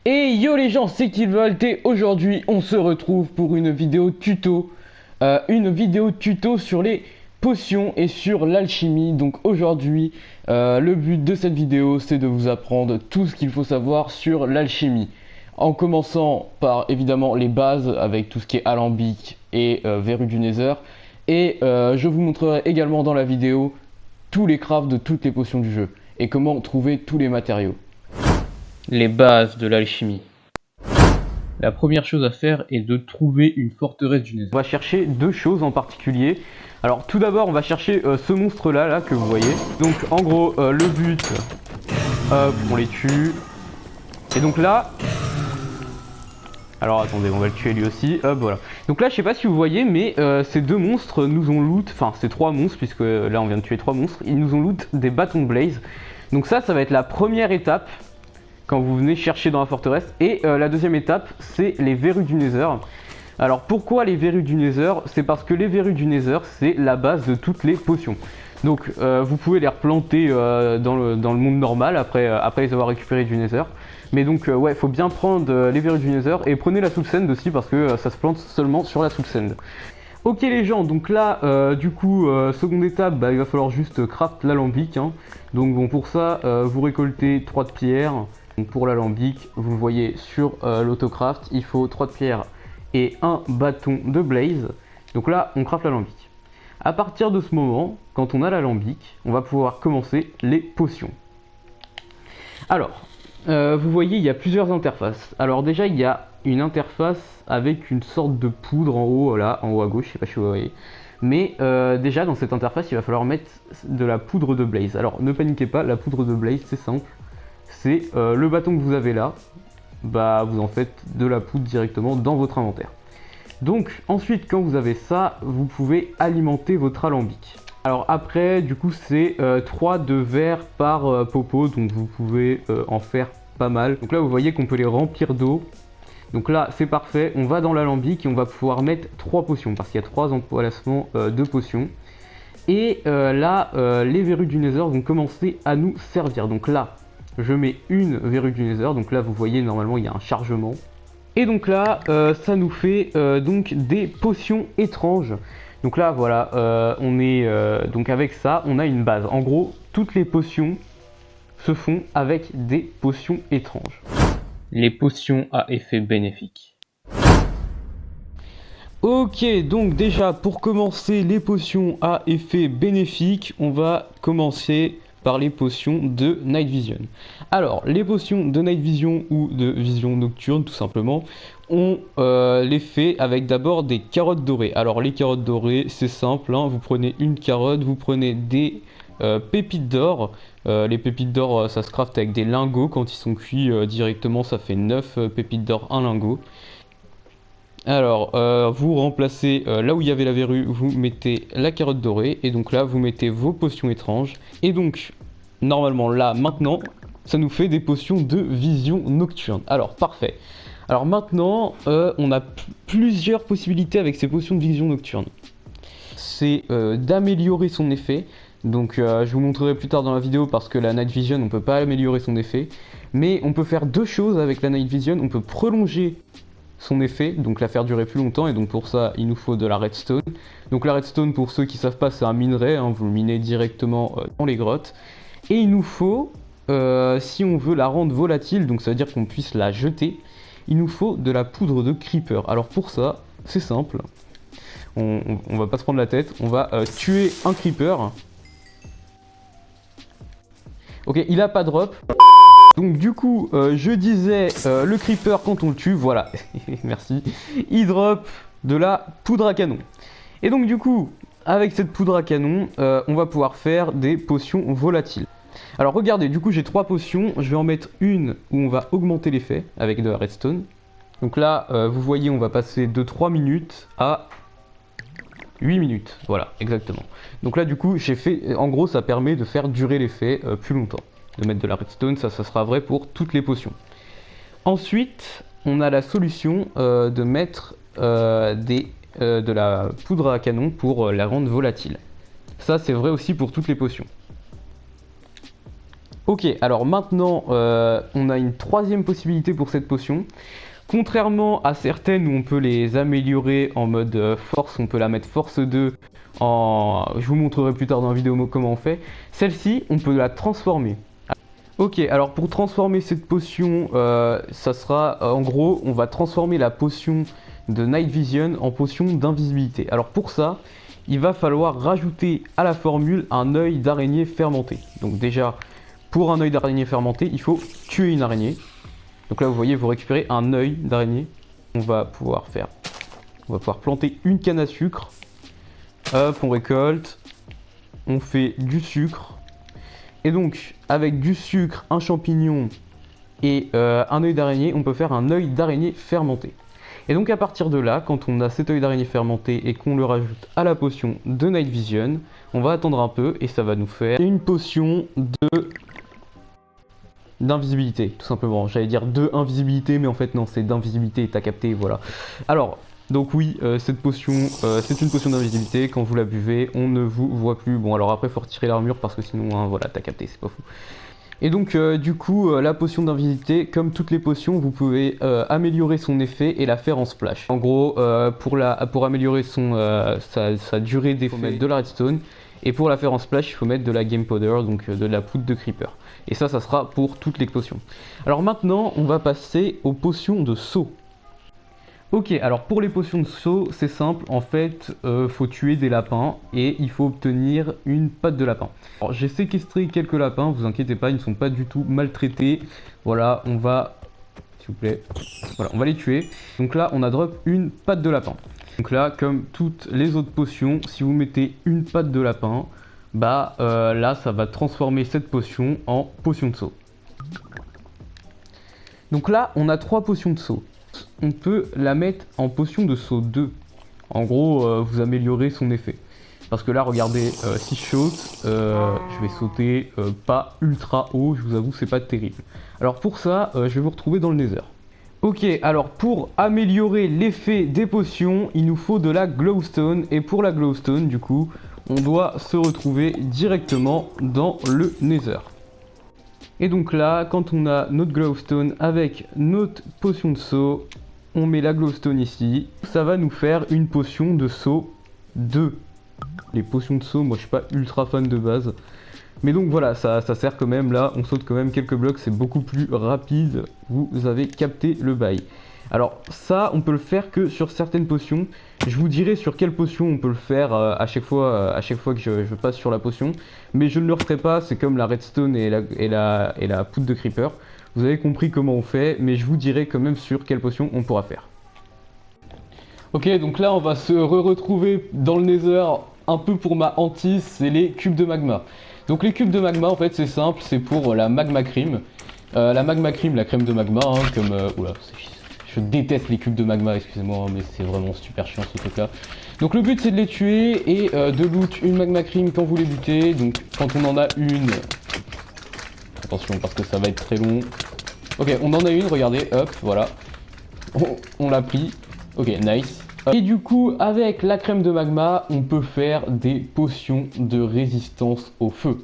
Et yo les gens, c'est Killvault et aujourd'hui on se retrouve pour une vidéo tuto. Sur les potions et sur l'alchimie. Donc aujourd'hui, le but de cette vidéo c'est de vous apprendre tout ce qu'il faut savoir sur l'alchimie. En commençant par évidemment les bases avec tout ce qui est alambic et verrue du Nether. Et je vous montrerai également dans la vidéo tous les crafts de toutes les potions du jeu et comment trouver tous les matériaux. Les bases de l'alchimie. La première chose à faire est de trouver une forteresse du Nether. On va chercher deux choses en particulier. Alors tout d'abord on va chercher ce monstre là que vous voyez. Donc en gros le but, hop, on les tue. Et donc là, alors attendez, on va le tuer lui aussi, hop voilà. Donc là je sais pas si vous voyez mais ces deux monstres nous ont loot, enfin ces trois monstres puisque là on vient de tuer trois monstres, ils nous ont loot des bâtons de blaze. Donc ça va être la première étape quand vous venez chercher dans la forteresse. Et la deuxième étape, c'est les verrues du Nether. Alors pourquoi les verrues du Nether? C'est parce que les verrues du Nether, c'est la base de toutes les potions. Donc vous pouvez les replanter dans le monde normal après les avoir récupérées du Nether. Mais donc ouais, faut bien prendre les verrues du Nether et prenez la soul sand aussi parce que ça se plante seulement sur la soul sand. Ok les gens, donc là du coup seconde étape, il va falloir juste craft l'alambic. Donc bon, pour ça vous récoltez 3 de pierre. Donc pour l'alambic, vous le voyez sur l'autocraft, il faut 3 de pierre et un bâton de blaze. Donc là on craft l'alambic. À partir de ce moment, quand on a l'alambic, on va pouvoir commencer les potions. Alors vous voyez, il y a plusieurs interfaces. Alors déjà il y a une interface avec une sorte de poudre en haut, là, en haut à gauche, je sais pas si vous voyez. Mais déjà dans cette interface il va falloir mettre de la poudre de blaze. Alors ne paniquez pas, la poudre de blaze c'est simple. C'est le bâton que vous avez là, vous en faites de la poudre directement dans votre inventaire. Donc ensuite quand vous avez ça, vous pouvez alimenter votre alambic. Alors après du coup c'est 3 de verre par popo, donc vous pouvez en faire pas mal. Donc là vous voyez qu'on peut les remplir d'eau. Donc là c'est parfait, on va dans l'alambic et on va pouvoir mettre 3 potions parce qu'il y a 3 emplacements de potions. Et là les verrues du Nether vont commencer à nous servir. Donc là je mets une verrue du Nether, donc là vous voyez normalement il y a un chargement. Et donc là ça nous fait donc des potions étranges. Donc là voilà, on est donc avec ça on a une base. En gros toutes les potions se font avec des potions étranges. Les potions à effet bénéfique. Ok, donc déjà pour commencer les potions à effet bénéfique, on va commencer par les potions de Night Vision. Alors, les potions de Night Vision ou de Vision Nocturne, tout simplement, on les fait avec d'abord des carottes dorées. Alors, les carottes dorées, c'est simple, vous prenez une carotte, vous prenez des pépites d'or. Les pépites d'or, ça se craft avec des lingots. Quand ils sont cuits directement, ça fait 9 pépites d'or, un lingot. Alors, vous remplacez là où il y avait la verrue, vous mettez la carotte dorée. Et donc là, vous mettez vos potions étranges. Et donc, normalement, là, maintenant, ça nous fait des potions de vision nocturne. Alors, parfait. Alors maintenant, on a plusieurs possibilités avec ces potions de vision nocturne. C'est d'améliorer son effet. Donc, je vous montrerai plus tard dans la vidéo parce que la Night Vision, on ne peut pas améliorer son effet. Mais on peut faire deux choses avec la Night Vision. On peut prolonger son effet, donc la faire durer plus longtemps, et donc pour ça il nous faut de la redstone. Donc la redstone, pour ceux qui savent pas, c'est un minerai, vous le minez directement dans les grottes. Et il nous faut, si on veut la rendre volatile, donc ça veut dire qu'on puisse la jeter, il nous faut de la poudre de creeper. Alors pour ça, c'est simple, on va pas se prendre la tête, on va tuer un creeper. Ok, il a pas drop. Donc du coup, je disais, le creeper quand on le tue, voilà, merci, il drop de la poudre à canon. Et donc du coup, avec cette poudre à canon, on va pouvoir faire des potions volatiles. Alors regardez, du coup j'ai 3 potions, je vais en mettre une où on va augmenter l'effet avec de la redstone. Donc là, vous voyez, on va passer de 3 minutes à 8 minutes, voilà, exactement. Donc là du coup, j'ai fait, en gros ça permet de faire durer l'effet plus longtemps. De mettre de la redstone, ça sera vrai pour toutes les potions. Ensuite, on a la solution de mettre de la poudre à canon pour la rendre volatile. Ça, c'est vrai aussi pour toutes les potions. Ok, alors maintenant, on a une troisième possibilité pour cette potion. Contrairement à certaines où on peut les améliorer en mode force, on peut la mettre force 2 en... Je vous montrerai plus tard dans la vidéo comment on fait. Celle-ci, on peut la transformer. Ok, alors pour transformer cette potion, ça sera... en gros, on va transformer la potion de Night Vision en potion d'invisibilité. Alors pour ça, il va falloir rajouter à la formule un œil d'araignée fermenté. Donc déjà, pour un œil d'araignée fermenté, il faut tuer une araignée. Donc là, vous voyez, vous récupérez un œil d'araignée. On va pouvoir planter une canne à sucre. Hop, on récolte. On fait du sucre. Et donc, avec du sucre, un champignon et un œil d'araignée, on peut faire un œil d'araignée fermenté. Et donc, à partir de là, quand on a cet œil d'araignée fermenté et qu'on le rajoute à la potion de Night Vision, on va attendre un peu et ça va nous faire une potion d'invisibilité, tout simplement. J'allais dire de invisibilité, mais en fait non, c'est d'invisibilité, t'as capté, voilà. Alors, donc oui, cette potion, c'est une potion d'invisibilité. Quand vous la buvez, on ne vous voit plus. Bon, alors après, faut retirer l'armure parce que sinon, hein, voilà, t'as capté, c'est pas fou. Et donc, du coup, la potion d'invisibilité, comme toutes les potions, vous pouvez améliorer son effet et la faire en splash. En gros, pour améliorer sa durée d'effet, il faut mettre de la redstone. Et pour la faire en splash, il faut mettre de la game powder, donc de la poudre de creeper. Et ça sera pour toutes les potions. Alors maintenant, on va passer aux potions de saut. Ok, alors pour les potions de saut, c'est simple. En fait, faut tuer des lapins et il faut obtenir une patte de lapin. Alors j'ai séquestré quelques lapins, vous inquiétez pas, ils ne sont pas du tout maltraités. Voilà, on va... S'il vous plaît. Voilà, on va les tuer. Donc là, on a drop une patte de lapin. Donc là, comme toutes les autres potions, si vous mettez une patte de lapin, bah là, ça va transformer cette potion en potion de saut. Donc là, on a 3 potions de saut. On peut la mettre en potion de saut 2. En gros, vous améliorez son effet. Parce que là, regardez, si je saute, je vais sauter pas ultra haut, je vous avoue, c'est pas terrible. Alors pour ça, je vais vous retrouver dans le Nether. Ok, alors pour améliorer l'effet des potions, il nous faut de la glowstone. Et pour la glowstone, du coup, on doit se retrouver directement dans le Nether. Et donc là, quand on a notre glowstone avec notre potion de saut, on met la glowstone ici. Ça va nous faire une potion de saut 2. Les potions de saut, moi je suis pas ultra fan de base. Mais donc voilà, ça sert quand même, là on saute quand même quelques blocs, c'est beaucoup plus rapide, vous avez capté le bail. Alors ça, on peut le faire que sur certaines potions. Je vous dirai sur quelle potion on peut le faire à chaque fois que je passe sur la potion. Mais je ne le referai pas, c'est comme la redstone et la poudre de creeper. Vous avez compris comment on fait, mais je vous dirai quand même sur quelle potion on pourra faire. Ok, donc là on va se retrouver dans le Nether, un peu pour ma hantise, c'est les cubes de magma. Donc les cubes de magma, en fait c'est simple, c'est pour la magma cream. La magma cream, la crème de magma, hein, comme... oula, je déteste les cubes de magma, excusez-moi, mais c'est vraiment super chiant ce truc là. Donc le but c'est de les tuer et de loot une magma cream quand vous les butez. Donc quand on en a une... Attention parce que ça va être très long. Ok, on en a une, regardez, hop, voilà. On l'a pris. Ok, nice. Et du coup, avec la crème de magma, on peut faire des potions de résistance au feu.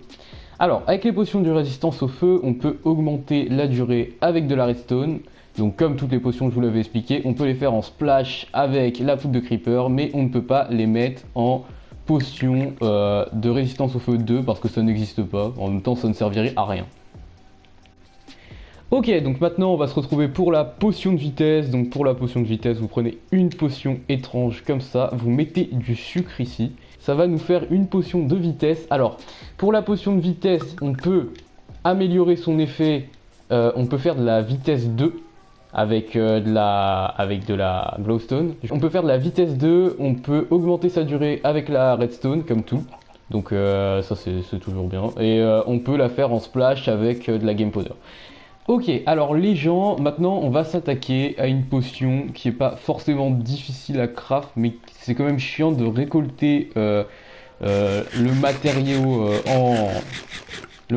Alors, avec les potions de résistance au feu, on peut augmenter la durée avec de la redstone. Donc comme toutes les potions que je vous l'avais expliqué, on peut les faire en splash avec la poudre de creeper, mais on ne peut pas les mettre en potion de résistance au feu 2 parce que ça n'existe pas. En même temps, ça ne servirait à rien. Ok, donc maintenant on va se retrouver pour la potion de vitesse. Donc pour la potion de vitesse, vous prenez une potion étrange comme ça, vous mettez du sucre ici. Ça va nous faire une potion de vitesse. Alors, pour la potion de vitesse, on peut améliorer son effet. On peut faire de la vitesse 2 avec de la glowstone. On peut faire de la vitesse 2, on peut augmenter sa durée avec la redstone, comme tout. Donc ça c'est toujours bien. Et on peut la faire en splash avec de la game powder. Ok, alors les gens, maintenant on va s'attaquer à une potion qui n'est pas forcément difficile à craft, mais c'est quand même chiant de récolter le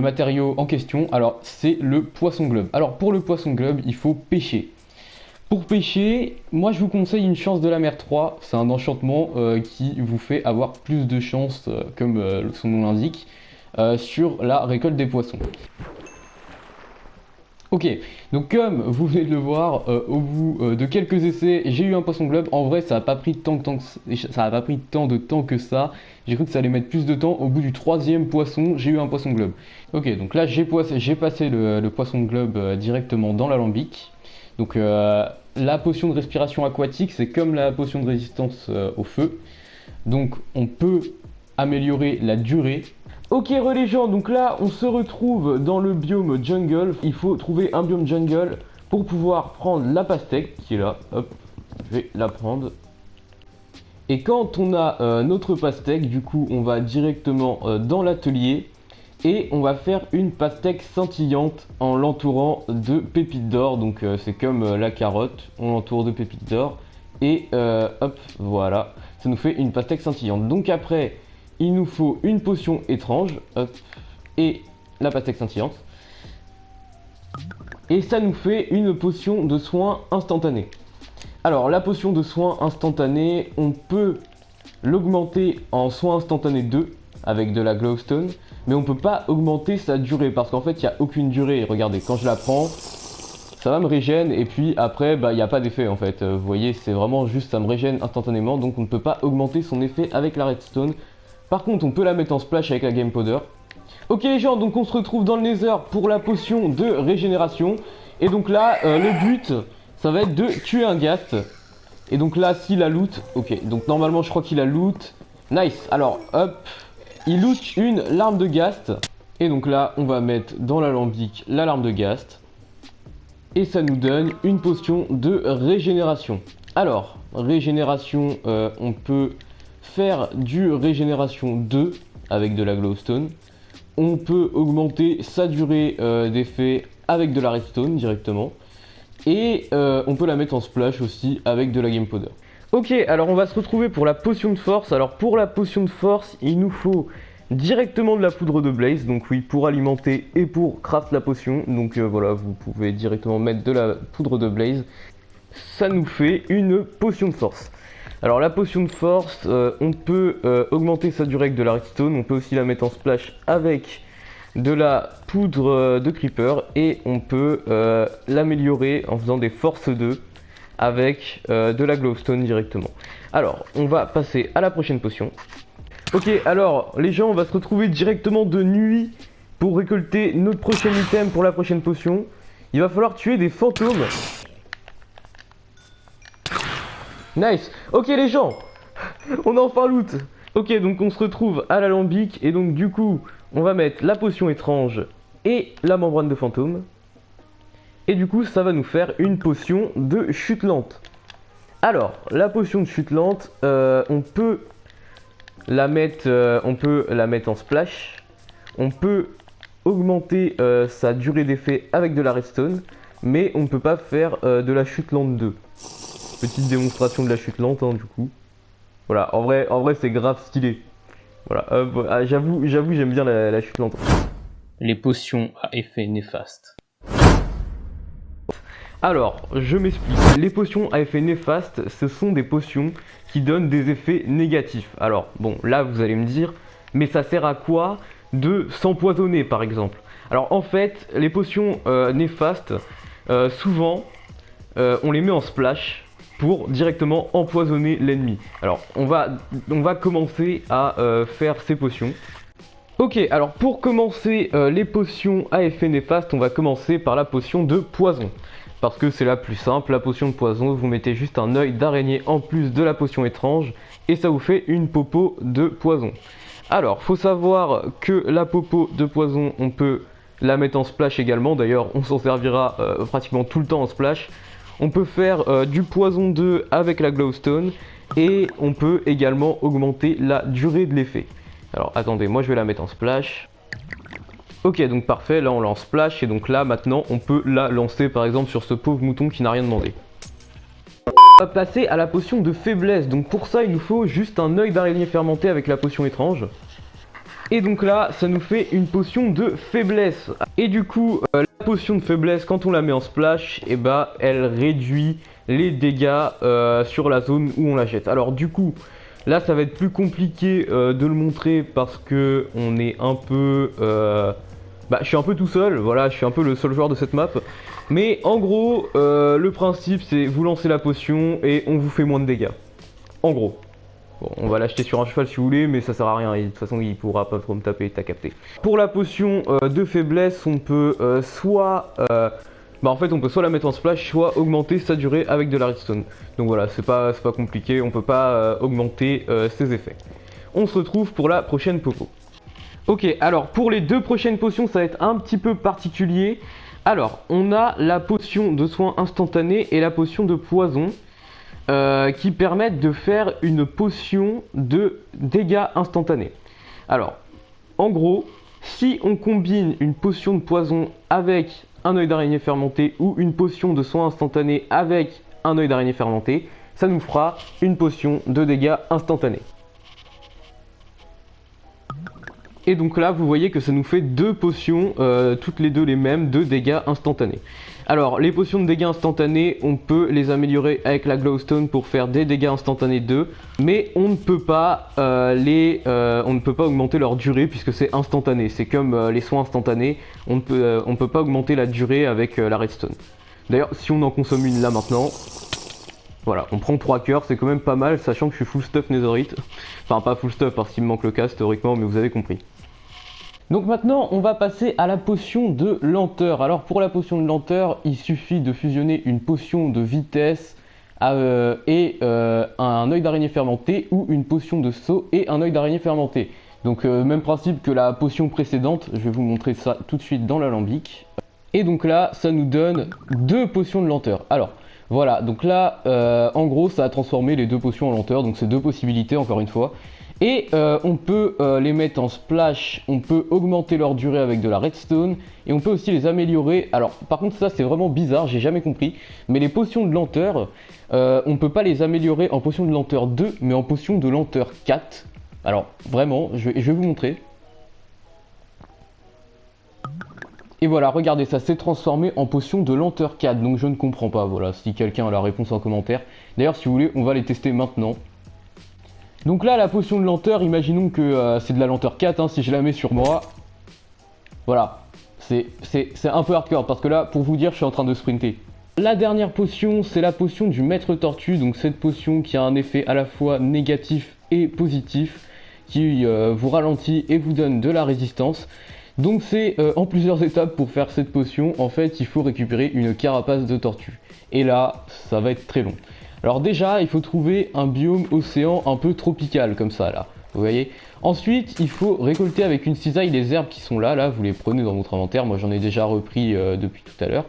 matériau en question. Alors c'est le poisson globe. Alors pour le poisson globe, il faut pêcher. Pour pêcher, moi je vous conseille une chance de la mer 3, c'est un enchantement qui vous fait avoir plus de chance, comme son nom l'indique, sur la récolte des poissons. Ok, donc comme vous venez de le voir, au bout de quelques essais, j'ai eu un poisson globe. En vrai, ça n'a pas pris ça a pas pris tant de temps que ça. J'ai cru que ça allait mettre plus de temps. Au bout du troisième poisson, j'ai eu un poisson globe. Ok, donc là j'ai passé le poisson globe directement dans l'alambic. Donc la potion de respiration aquatique, c'est comme la potion de résistance au feu. Donc on peut améliorer la durée. Ok les gens, donc là on se retrouve dans le biome jungle. Il faut trouver un biome jungle pour pouvoir prendre la pastèque qui est là. Hop, je vais la prendre. Et quand on a notre pastèque, du coup on va directement dans l'atelier et on va faire une pastèque scintillante en l'entourant de pépites d'or. Donc c'est comme la carotte, on l'entoure de pépites d'or et hop, voilà, ça nous fait une pastèque scintillante. Donc après, il nous faut une potion étrange, hop, et la pastèque scintillante. Et ça nous fait une potion de soin instantanée. Alors la potion de soin instantanée, on peut l'augmenter en soin instantané 2 avec de la glowstone, mais on peut pas augmenter sa durée parce qu'en fait il n'y a aucune durée. Regardez, quand je la prends, ça va me régène et puis après bah il n'y a pas d'effet en fait. Vous voyez, c'est vraiment juste ça me régène instantanément, donc on ne peut pas augmenter son effet avec la redstone. Par contre on peut la mettre en splash avec la game powder. Ok les gens, donc on se retrouve dans le nether pour la potion de régénération. Et donc là le but ça va être de tuer un ghast. Et donc là s'il a loot, ok, donc normalement je crois qu'il a loot. Nice, alors hop, il loot une larme de ghast. Et donc là on va mettre dans l'alambic la larme de ghast. Et ça nous donne une potion de régénération. Alors, régénération, on peut faire du régénération 2 avec de la glowstone. On peut augmenter sa durée d'effet avec de la redstone directement. Et on peut la mettre en splash aussi avec de la game powder. Ok, alors on va se retrouver pour la potion de force. Alors pour la potion de force, il nous faut directement de la poudre de blaze, donc oui, pour alimenter et pour craft la potion. Donc voilà, vous pouvez directement mettre de la poudre de blaze. Ça nous fait une potion de force. Alors la potion de force, on peut augmenter sa durée avec de la redstone. On peut aussi la mettre en splash avec de la poudre de creeper. Et on peut l'améliorer en faisant des forces 2 avec de la glowstone directement. Alors, on va passer à la prochaine potion. Ok, alors les gens, on va se retrouver directement de nuit pour récolter notre prochain item pour la prochaine potion. Il va falloir tuer des fantômes. Nice. Ok les gens, on a enfin loot. Ok, donc on se retrouve à l'alambic et donc du coup, on va mettre la potion étrange et la membrane de fantôme. Et du coup, ça va nous faire une potion de chute lente. Alors, la potion de chute lente, on peut la mettre en splash. On peut augmenter sa durée d'effet avec de la redstone, mais on ne peut pas faire de la chute lente 2. Petite démonstration de la chute lente, hein, du coup. Voilà, en vrai c'est grave stylé. Voilà, j'avoue, j'aime bien la chute lente. Les potions à effet néfaste. Alors, je m'explique. Les potions à effet néfaste, ce sont des potions qui donnent des effets négatifs. Alors, bon, là, vous allez me dire, mais ça sert à quoi de s'empoisonner, par exemple? Alors, en fait, les potions néfastes, souvent, on les met en splash pour directement empoisonner l'ennemi. Alors, on va commencer à faire ces potions. Ok, alors pour commencer les potions à effet néfaste, on va commencer par la potion de poison. Parce que c'est la plus simple, la potion de poison, vous mettez juste un œil d'araignée en plus de la potion étrange et ça vous fait une popo de poison. Alors, faut savoir que la popo de poison, on peut la mettre en splash également, d'ailleurs on s'en servira pratiquement tout le temps en splash. On peut faire du poison 2 avec la glowstone et on peut également augmenter la durée de l'effet. Alors attendez, moi je vais la mettre en splash. Ok, donc parfait, là on lance splash et donc là maintenant on peut la lancer par exemple sur ce pauvre mouton qui n'a rien demandé. On va passer à la potion de faiblesse, donc pour ça il nous faut juste un œil d'araignée fermenté avec la potion étrange. Et donc là ça nous fait une potion de faiblesse. Et du coup la potion de faiblesse quand on la met en splash, et bah elle réduit les dégâts sur la zone où on la jette. Alors du coup là ça va être plus compliqué de le montrer parce que on est un peu... je suis un peu tout seul, voilà, je suis un peu le seul joueur de cette map. Mais en gros, le principe c'est vous lancez la potion et on vous fait moins de dégâts. En gros. Bon, on va l'acheter sur un cheval si vous voulez, mais ça sert à rien, et de toute façon il pourra pas trop me taper, t'as capté. Pour la potion de faiblesse, on peut en fait on peut soit la mettre en splash, soit augmenter sa durée avec de la redstone. Donc voilà, c'est pas compliqué, on peut pas augmenter ses effets. On se retrouve pour la prochaine popo. Ok, alors pour les deux prochaines potions, ça va être un petit peu particulier. Alors, on a la potion de soin instantané et la potion de poison. Qui permettent de faire une potion de dégâts instantanés. Alors, en gros, si on combine une potion de poison avec un œil d'araignée fermenté ou une potion de soin instantané avec un œil d'araignée fermenté, ça nous fera une potion de dégâts instantanés. Et donc là, vous voyez que ça nous fait deux potions, toutes les deux les mêmes, de dégâts instantanés. Alors, les potions de dégâts instantanés, on peut les améliorer avec la glowstone pour faire des dégâts instantanés 2, mais on ne peut pas augmenter leur durée puisque c'est instantané. C'est comme les soins instantanés, on ne peut pas augmenter la durée avec la redstone. D'ailleurs, si on en consomme une là maintenant, voilà, on prend 3 cœurs, c'est quand même pas mal, sachant que je suis full stuff netherite. Enfin, pas full stuff parce qu'il me manque le casse théoriquement, mais vous avez compris. Donc maintenant, on va passer à la potion de lenteur. Alors pour la potion de lenteur, il suffit de fusionner une potion de vitesse et un œil d'araignée fermenté ou une potion de saut et un œil d'araignée fermenté. Donc même principe que la potion précédente, je vais vous montrer ça tout de suite dans l'alambic. Et donc là, ça nous donne deux potions de lenteur. Alors voilà, donc là, en gros, ça a transformé les deux potions en lenteur, donc c'est deux possibilités encore une fois. Et on peut les mettre en splash, on peut augmenter leur durée avec de la redstone, et on peut aussi les améliorer. Alors par contre ça c'est vraiment bizarre, j'ai jamais compris, mais les potions de lenteur, on peut pas les améliorer en potion de lenteur 2, mais en potion de lenteur 4. Alors vraiment, je vais vous montrer. Et voilà, regardez, ça s'est transformé en potion de lenteur 4, donc je ne comprends pas, voilà, si quelqu'un a la réponse en commentaire. D'ailleurs si vous voulez, on va les tester maintenant. Donc là, la potion de lenteur, imaginons que c'est de la lenteur 4, hein, si je la mets sur moi. Voilà, c'est un peu hardcore, parce que là, pour vous dire, je suis en train de sprinter. La dernière potion, c'est la potion du maître tortue, donc cette potion qui a un effet à la fois négatif et positif, qui vous ralentit et vous donne de la résistance. Donc c'est en plusieurs étapes pour faire cette potion. En fait, il faut récupérer une carapace de tortue. Et là, ça va être très long. Alors déjà, il faut trouver un biome océan un peu tropical, comme ça, là. Vous voyez? Ensuite, il faut récolter avec une cisaille les herbes qui sont là, vous les prenez dans votre inventaire. Moi, j'en ai déjà repris depuis tout à l'heure.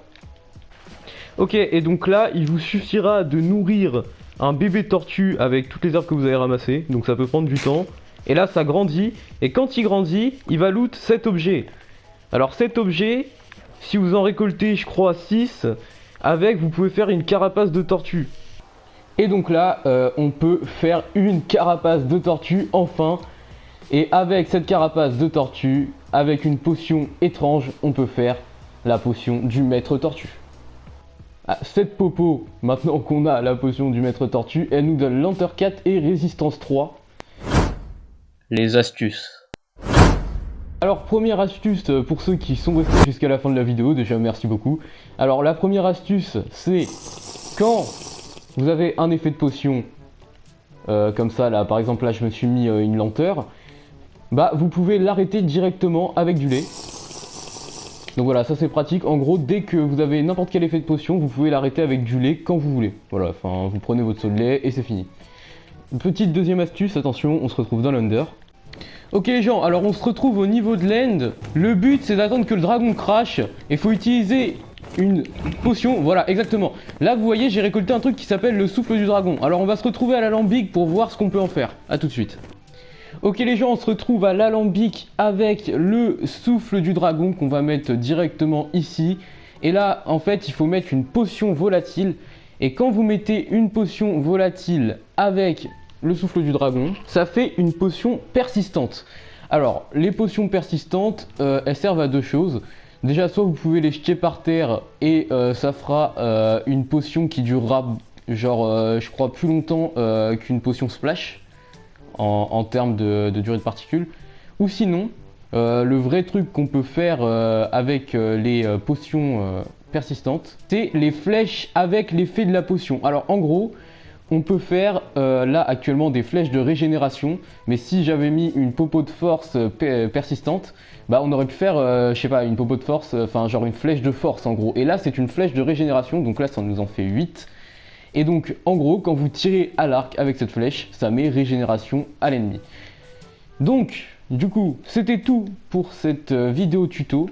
Ok, et donc là, il vous suffira de nourrir un bébé tortue avec toutes les herbes que vous avez ramassées. Donc ça peut prendre du temps. Et là, ça grandit. Et quand il grandit, il va loot cet objet. Alors cet objet, si vous en récoltez, je crois, 6, avec, vous pouvez faire une carapace de tortue. Et donc là, on peut faire une carapace de tortue, enfin. Et avec cette carapace de tortue, avec une potion étrange, on peut faire la potion du maître tortue. Ah, cette popo, maintenant qu'on a la potion du maître tortue, elle nous donne lenteur 4 et résistance 3. Les astuces. Alors première astuce pour ceux qui sont restés jusqu'à la fin de la vidéo, déjà merci beaucoup. Alors la première astuce, c'est quand vous avez un effet de potion, comme ça là, par exemple là je me suis mis une lenteur, bah vous pouvez l'arrêter directement avec du lait. Donc voilà, ça c'est pratique. En gros, dès que vous avez n'importe quel effet de potion, vous pouvez l'arrêter avec du lait quand vous voulez. Voilà, enfin vous prenez votre seau de lait et c'est fini. Petite deuxième astuce, attention, on se retrouve dans l'Under. Ok les gens, alors on se retrouve au niveau de l'end. Le but c'est d'attendre que le dragon crash. Et faut utiliser une potion, voilà exactement. Là vous voyez j'ai récolté un truc qui s'appelle le souffle du dragon. Alors on va se retrouver à l'alambic pour voir ce qu'on peut en faire. A tout de suite. Ok les gens, on se retrouve à l'alambic avec le souffle du dragon qu'on va mettre directement ici. Et là en fait il faut mettre une potion volatile. Et quand vous mettez une potion volatile avec le souffle du dragon, ça fait une potion persistante. Alors les potions persistantes, elles servent à deux choses. Déjà soit vous pouvez les jeter par terre et ça fera une potion qui durera genre je crois plus longtemps qu'une potion splash en termes de durée de particules. Ou sinon le vrai truc qu'on peut faire avec les potions persistante, c'est les flèches avec l'effet de la potion. Alors en gros, on peut faire là actuellement des flèches de régénération, mais si j'avais mis une popo de force persistante, bah on aurait pu faire, je sais pas, une popo de force, enfin genre une flèche de force en gros. Et là c'est une flèche de régénération, donc là ça nous en fait 8. Et donc en gros, quand vous tirez à l'arc avec cette flèche, ça met régénération à l'ennemi. Donc du coup, c'était tout pour cette vidéo tuto.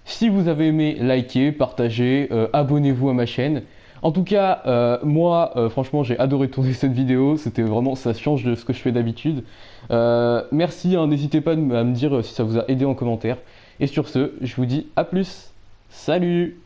Si vous avez aimé, likez, partagez, abonnez-vous à ma chaîne. En tout cas, moi, franchement, j'ai adoré tourner cette vidéo. C'était vraiment, ça change de ce que je fais d'habitude. Merci, hein, n'hésitez pas à me dire si ça vous a aidé en commentaire. Et sur ce, je vous dis à plus. Salut!